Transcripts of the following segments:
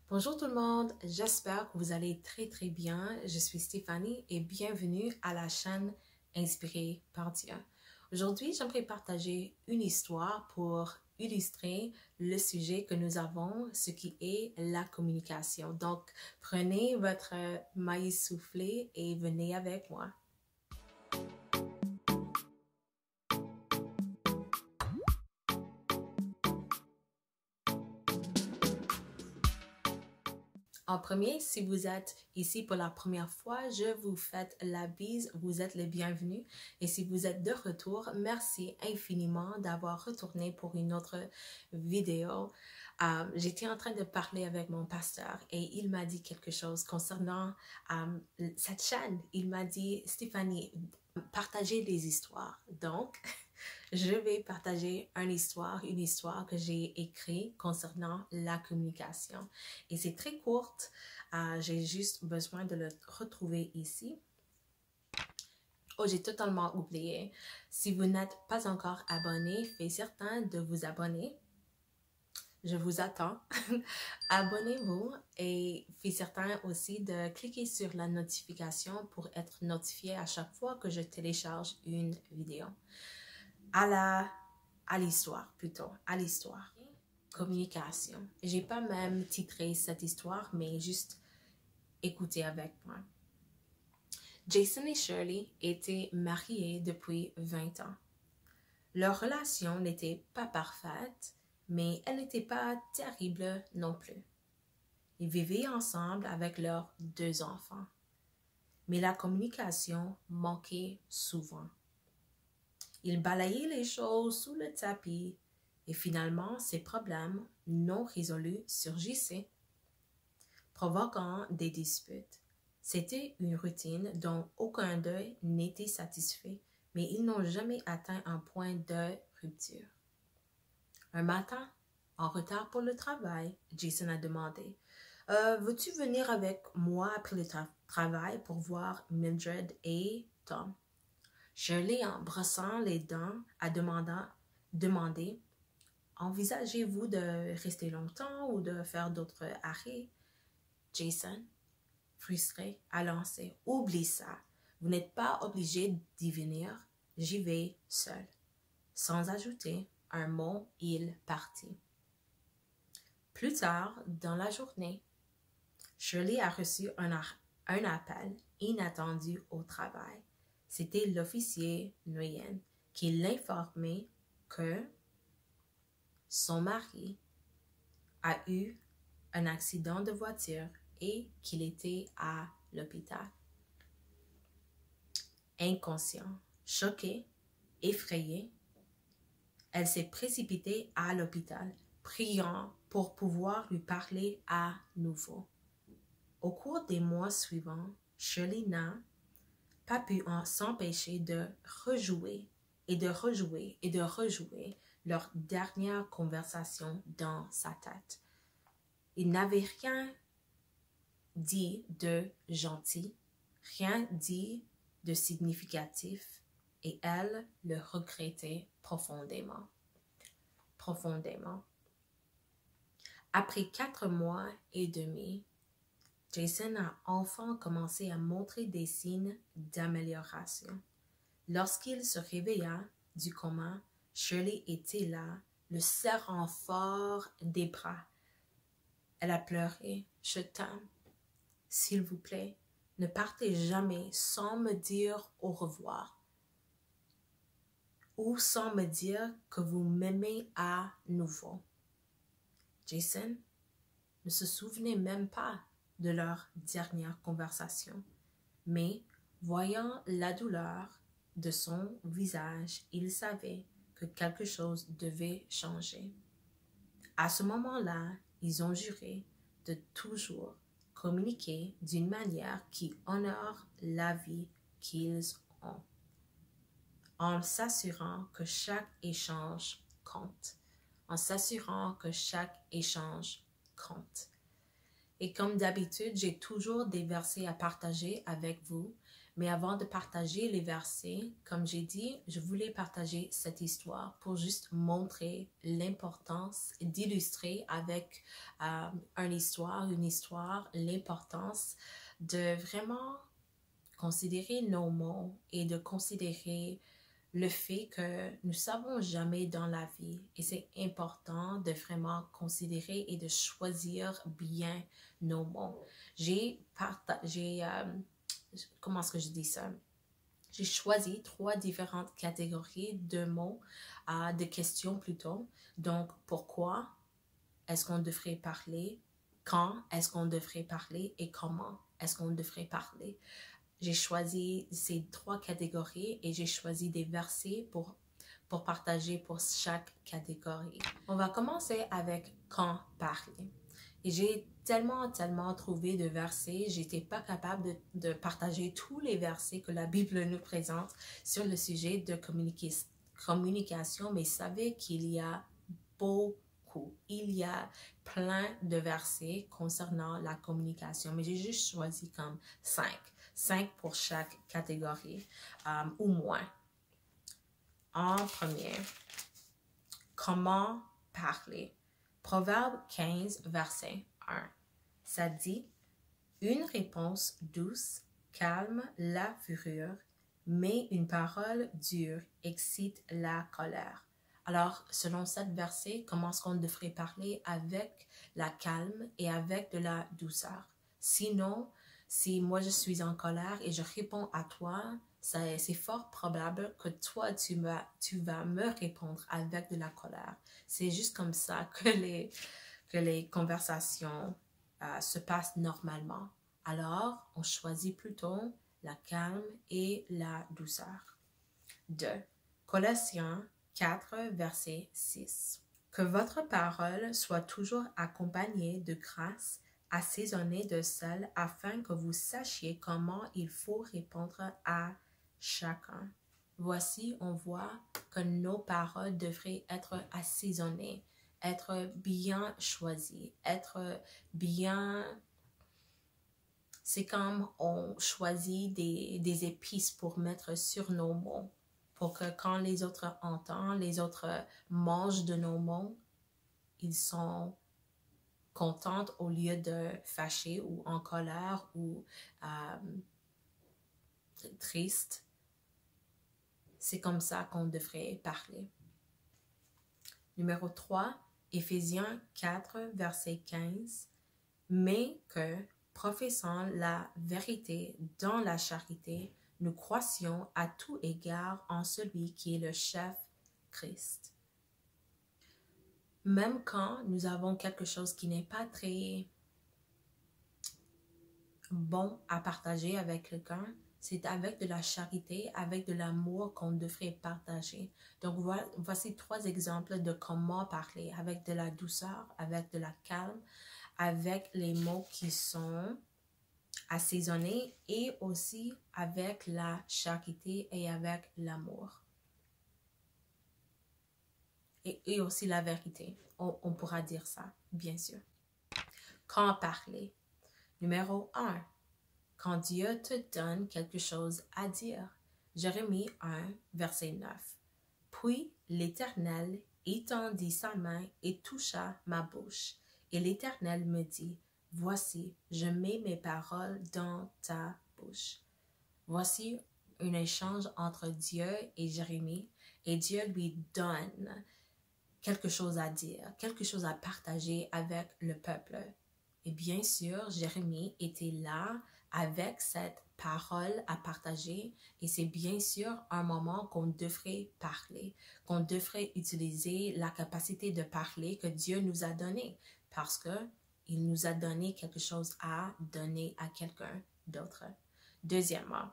Bonjour tout le monde, j'espère que vous allez très bien. Je suis Stéphanie et bienvenue à la chaîne Inspirée par Dieu. Aujourd'hui, j'aimerais partager une histoire pour illustrer le sujet que nous avons, ce qui est la communication. Donc, prenez votre maïs soufflé et venez avec moi. En premier, si vous êtes ici pour la première fois, je vous fais la bise, vous êtes les bienvenus. Et si vous êtes de retour, merci infiniment d'avoir retourné pour une autre vidéo. J'étais en train de parler avec mon pasteur et il m'a dit quelque chose concernant cette chaîne. Il m'a dit, Stéphanie, partagez des histoires. Donc, je vais partager une histoire que j'ai écrite concernant la communication. Et c'est très courte, j'ai juste besoin de le retrouver ici. Oh, j'ai totalement oublié. Si vous n'êtes pas encore abonné, faites certain de vous abonner. Je vous attends. Abonnez-vous et faites certain aussi de cliquer sur la notification pour être notifié à chaque fois que je télécharge une vidéo. À l'histoire. Communication. J'ai pas même titré cette histoire, mais juste écoutez avec moi. Jason et Shirley étaient mariés depuis 20 ans. Leur relation n'était pas parfaite, mais elle n'était pas terrible non plus. Ils vivaient ensemble avec leurs 2 enfants. Mais la communication manquait souvent. Ils balayaient les choses sous le tapis et finalement ces problèmes non résolus surgissaient, provoquant des disputes. C'était une routine dont aucun d'eux n'était satisfait, mais ils n'ont jamais atteint un point de rupture. Un matin, en retard pour le travail, Jason a demandé « Veux-tu venir avec moi après le travail pour voir Mildred et Tom ?» Shirley, en brossant les dents, a demandé « Envisagez-vous de rester longtemps ou de faire d'autres arrêts? » Jason, frustré, a lancé « Oublie ça, vous n'êtes pas obligé d'y venir, j'y vais seul. » Sans ajouter un mot, il partit. Plus tard, dans la journée, Shirley a reçu un appel inattendu au travail. C'était l'officier Nguyen qui l'informait que son mari a eu un accident de voiture et qu'il était à l'hôpital. Inconscient, choquée, effrayée, elle s'est précipitée à l'hôpital, priant pour pouvoir lui parler à nouveau. Au cours des mois suivants, Shirley n'a pas pu s'empêcher de rejouer leur dernière conversation dans sa tête. Il n'avait rien dit de gentil, rien dit de significatif, et elle le regrettait profondément. Après 4 mois et demi, Jason a enfin commencé à montrer des signes d'amélioration. Lorsqu'il se réveilla du coma, Shirley était là, le serrant fort des bras. Elle a pleuré. « Je t'aime. S'il vous plaît, ne partez jamais sans me dire au revoir ou sans me dire que vous m'aimez à nouveau. » Jason ne se souvenait même pas de leur dernière conversation, mais voyant la douleur de son visage, il savait que quelque chose devait changer. À ce moment-là, ils ont juré de toujours communiquer d'une manière qui honore la vie qu'ils ont, en s'assurant que chaque échange compte. Et comme d'habitude, j'ai toujours des versets à partager avec vous, Mais avant de partager les versets, comme j'ai dit, je voulais partager cette histoire pour juste montrer l'importance d'illustrer avec une histoire, l'importance de vraiment considérer nos mots et de considérer le fait que nous ne savons jamais dans la vie et c'est important de vraiment considérer et de choisir bien nos mots. Comment est-ce que je dis ça? J'ai choisi 3 différentes catégories de mots, de questions plutôt. Donc, pourquoi est-ce qu'on devrait parler? Quand est-ce qu'on devrait parler? Et comment est-ce qu'on devrait parler? J'ai choisi ces 3 catégories et j'ai choisi des versets pour partager pour chaque catégorie. On va commencer avec quand parler. Et j'ai tellement trouvé de versets, j'étais pas capable de partager tous les versets que la Bible nous présente sur le sujet de communication, mais savez qu'il y a beaucoup. Il y a plein de versets concernant la communication, mais j'ai juste choisi comme 5 pour chaque catégorie ou moins. En premier, comment parler? Proverbe 15, verset 1. Ça dit, une réponse douce calme la fureur, mais une parole dure excite la colère. Alors, selon cette verset, comment est-ce qu'on devrait parler avec la calme et avec de la douceur? Sinon, si moi je suis en colère et je réponds à toi, c'est fort probable que toi, tu vas me répondre avec de la colère. C'est juste comme ça que les conversations se passent normalement. Alors, on choisit plutôt la calme et la douceur. 2. Colossiens 4, verset 6. Que votre parole soit toujours accompagnée de grâce, assaisonnée de sel, afin que vous sachiez comment il faut répondre à chacun. Voici, on voit que nos paroles devraient être assaisonnées, être bien choisies, être bien... C'est comme on choisit des épices pour mettre sur nos mots, pour que quand les autres entendent, les autres mangent de nos mots, ils sont contents au lieu de fâchés ou en colère ou tristes. C'est comme ça qu'on devrait parler. Numéro 3, Éphésiens 4, verset 15. Mais que, professant la vérité dans la charité, nous croissions à tout égard en celui qui est le chef, Christ. Même quand nous avons quelque chose qui n'est pas très bon à partager avec quelqu'un, c'est avec de la charité, avec de l'amour qu'on devrait partager. Donc voici 3 exemples de comment parler, avec de la douceur, avec de la calme, avec les mots qui sont assaisonnés et aussi avec la charité et avec l'amour. Et aussi la vérité. On pourra dire ça, bien sûr. Quand parler? Numéro 1. Quand Dieu te donne quelque chose à dire. Jérémie 1, verset 9. Puis l'Éternel étendit sa main et toucha ma bouche. Et l'Éternel me dit, voici, je mets mes paroles dans ta bouche. Voici un échange entre Dieu et Jérémie, et Dieu lui donne quelque chose à dire, quelque chose à partager avec le peuple. Et bien sûr, Jérémie était là avec cette parole à partager et c'est bien sûr un moment qu'on devrait parler, qu'on devrait utiliser la capacité de parler que Dieu nous a donnée parce que il nous a donné quelque chose à donner à quelqu'un d'autre. Deuxièmement,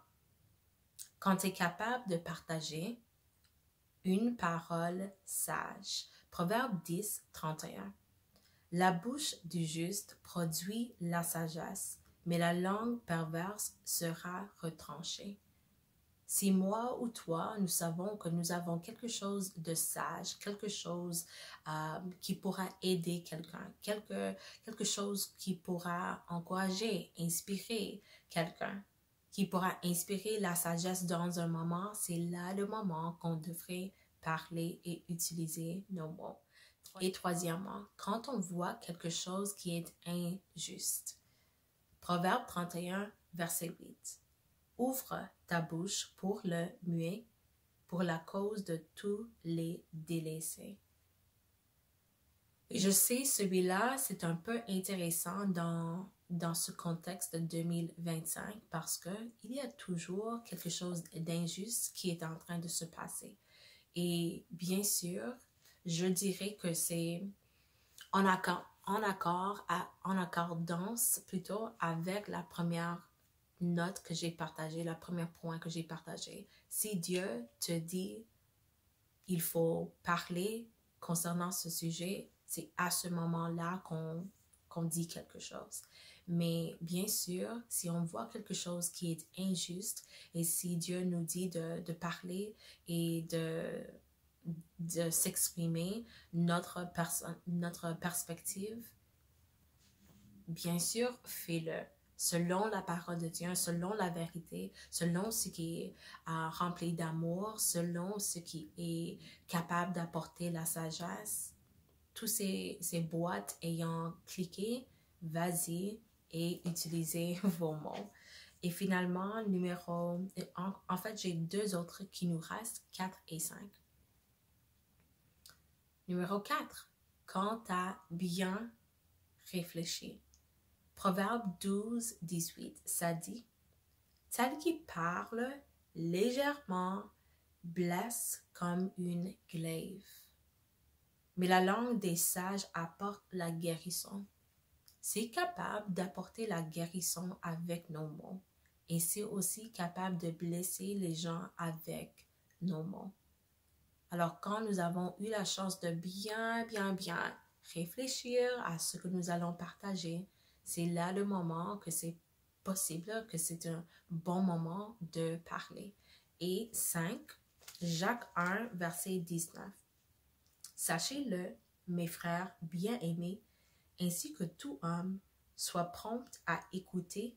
quand tu es capable de partager une parole sage. Proverbe 10, 31. La bouche du juste produit la sagesse, mais la langue perverse sera retranchée. Si moi ou toi, nous savons que nous avons quelque chose de sage, quelque chose qui pourra aider quelqu'un, quelque chose qui pourra encourager, inspirer quelqu'un, qui pourra inspirer la sagesse dans un moment, c'est là le moment qu'on devrait parler et utiliser nos mots. Et troisièmement, quand on voit quelque chose qui est injuste. Proverbe 31, verset 8. Ouvre ta bouche pour le muet, pour la cause de tous les délaissés. Je sais, celui-là, c'est un peu intéressant dans ce contexte de 2025 parce qu'il y a toujours quelque chose d'injuste qui est en train de se passer. Et bien sûr, je dirais que c'est en accordance plutôt avec la première note que j'ai partagée, le premier point que j'ai partagé. Si Dieu te dit il faut parler concernant ce sujet, c'est à ce moment-là qu'on dit quelque chose. Mais bien sûr, si on voit quelque chose qui est injuste et si Dieu nous dit de parler et de s'exprimer notre perspective, bien sûr, fais-le. Selon la parole de Dieu, selon la vérité, selon ce qui est rempli d'amour, selon ce qui est capable d'apporter la sagesse. Tous ces boîtes ayant cliqué, vas-y et utilisez vos mots. Et finalement, en fait, j'ai deux autres qui nous restent, 4 et 5. Numéro 4, quand tu as bien réfléchi. Proverbe 12, 18, ça dit « Tel qui parle légèrement blesse comme une glaive. Mais la langue des sages apporte la guérison. » C'est capable d'apporter la guérison avec nos mots. Et c'est aussi capable de blesser les gens avec nos mots. Alors, quand nous avons eu la chance de bien réfléchir à ce que nous allons partager, c'est là le moment que c'est possible, que c'est un bon moment de parler. Et 5, Jacques 1, verset 19. Sachez-le, mes frères bien-aimés, ainsi que tout homme, soit prompt à écouter,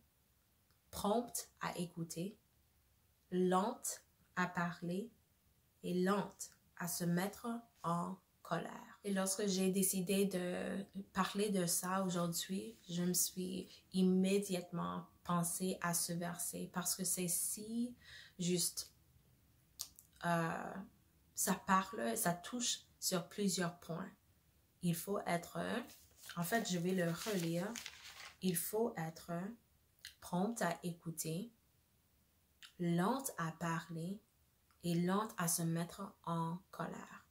lente à parler et lente à se mettre en colère. Et lorsque j'ai décidé de parler de ça aujourd'hui, je me suis immédiatement pensé à ce verset parce que c'est si juste. Ça touche sur plusieurs points. Il faut être, en fait, je vais le relire. Il faut être prompt à écouter, lente à parler et lente à se mettre en colère.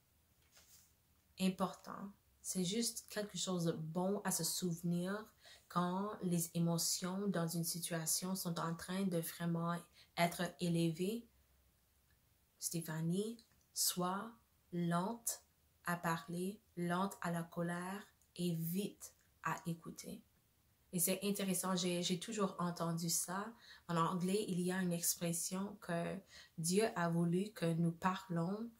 Important. C'est juste quelque chose de bon à se souvenir quand les émotions dans une situation sont en train de vraiment être élevées. Stéphanie, sois lente à parler, lente à la colère et vite à écouter. Et c'est intéressant, j'ai toujours entendu ça. En anglais, il y a une expression que Dieu a voulu que nous parlons,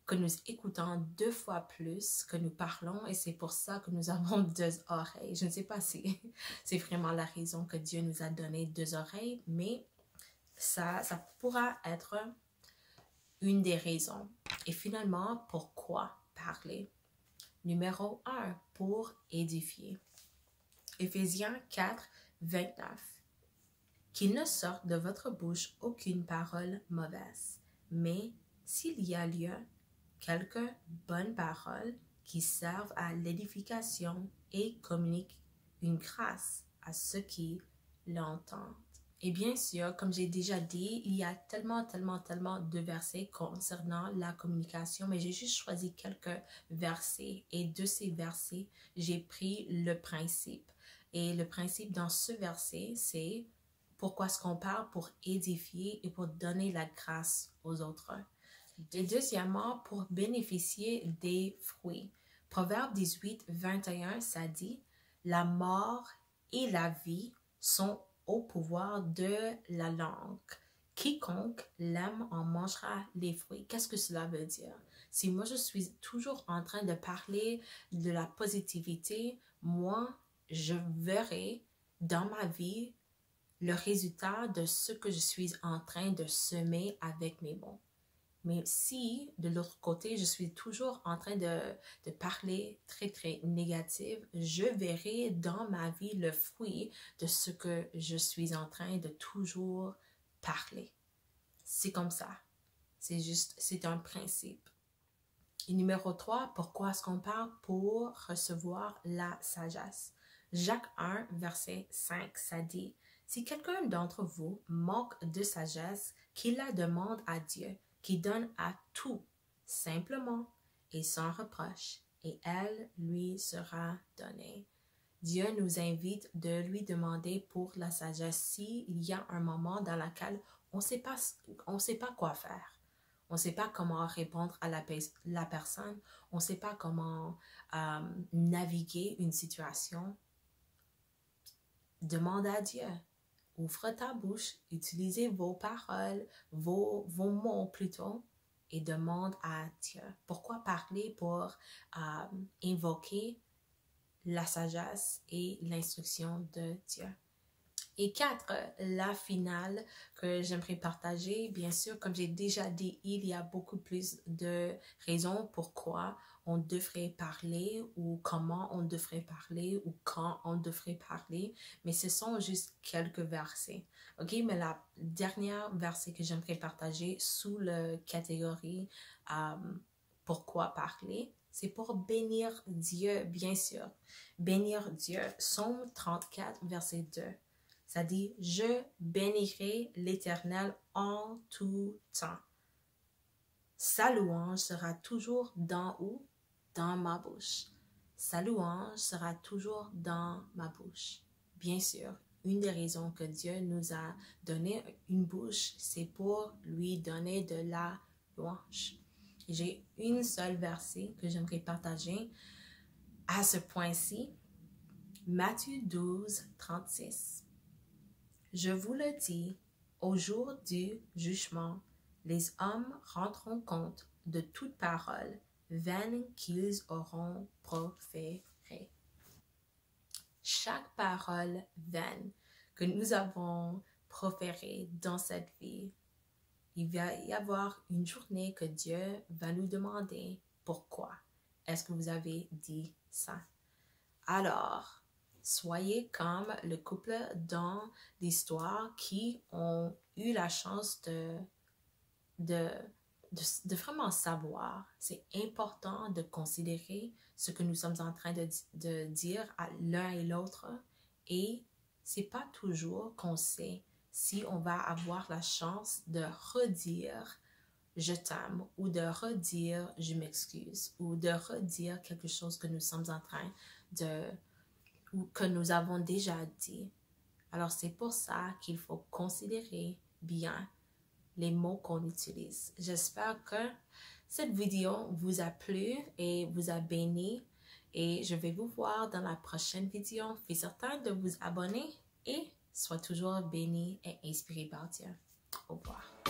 que nous écoutons 2 fois plus que nous parlons, et c'est pour ça que nous avons 2 oreilles. Je ne sais pas si c'est vraiment la raison que Dieu nous a donné 2 oreilles, mais ça pourra être une des raisons. Et finalement, pourquoi parler? Numéro 1, pour édifier. Éphésiens 4, 29. Qu'il ne sorte de votre bouche aucune parole mauvaise, mais s'il y a lieu, quelques bonnes paroles qui servent à l'édification et communiquent une grâce à ceux qui l'entendent. Et bien sûr, comme j'ai déjà dit, il y a tellement de versets concernant la communication, mais j'ai juste choisi quelques versets. Et de ces versets, j'ai pris le principe. Et le principe dans ce verset, c'est pourquoi est-ce qu'on parle? Pour édifier et pour donner la grâce aux autres. Et deuxièmement, pour bénéficier des fruits. Proverbe 18, 21, ça dit « La mort et la vie sont au pouvoir de la langue. Quiconque l'aime en mangera les fruits. » Qu'est-ce que cela veut dire? Si moi je suis toujours en train de parler de la positivité, moi je verrai dans ma vie le résultat de ce que je suis en train de semer avec mes mots. Mais si, de l'autre côté, je suis toujours en train de parler très, très négatif, je verrai dans ma vie le fruit de ce que je suis en train de toujours parler. C'est comme ça. C'est juste, c'est un principe. Et numéro 3, pourquoi est-ce qu'on parle? Pour recevoir la sagesse. Jacques 1, verset 5, ça dit, « Si quelqu'un d'entre vous manque de sagesse, qu'il la demande à Dieu, qui donne à tout, simplement et sans reproche, et elle lui sera donnée. » Dieu nous invite de lui demander pour la sagesse s'il y a un moment dans lequel on ne sait pas quoi faire. On ne sait pas comment répondre à la personne. On ne sait pas comment naviguer une situation. Demande à Dieu. Ouvre ta bouche, utilisez vos paroles, vos mots plutôt, et demande à Dieu. Pourquoi parler? Pour invoquer la sagesse et l'instruction de Dieu. Et 4, la finale que j'aimerais partager, bien sûr, comme j'ai déjà dit, il y a beaucoup plus de raisons pourquoi on devrait parler ou comment on devrait parler ou quand on devrait parler, mais ce sont juste quelques versets. Ok, mais la dernière verset que j'aimerais partager sous la catégorie pourquoi parler, c'est pour bénir Dieu, bien sûr. Bénir Dieu, Psaume 34, verset 2. Ça dit, « Je bénirai l'Éternel en tout temps. Sa louange sera toujours dans où? Dans ma bouche. Sa louange sera toujours dans ma bouche. » Bien sûr, une des raisons que Dieu nous a donné une bouche, c'est pour lui donner de la louange. J'ai une seule verset que j'aimerais partager à ce point-ci. Matthieu 12, 36. Je vous le dis, au jour du jugement, les hommes rendront compte de toute parole vaine qu'ils auront proférée. Chaque parole vaine que nous avons proférée dans cette vie, il va y avoir une journée que Dieu va nous demander pourquoi est-ce que vous avez dit ça. Alors, soyez comme le couple dans l'histoire qui ont eu la chance de vraiment savoir. C'est important de considérer ce que nous sommes en train de dire à l'un et l'autre. Et c'est pas toujours qu'on sait si on va avoir la chance de redire je t'aime ou de redire je m'excuse ou de redire quelque chose que nous sommes en train ou que nous avons déjà dit. Alors c'est pour ça qu'il faut considérer bien les mots qu'on utilise. J'espère que cette vidéo vous a plu et vous a béni et je vais vous voir dans la prochaine vidéo. Faites certain de vous abonner et soyez toujours bénis et inspirés par Dieu. Au revoir.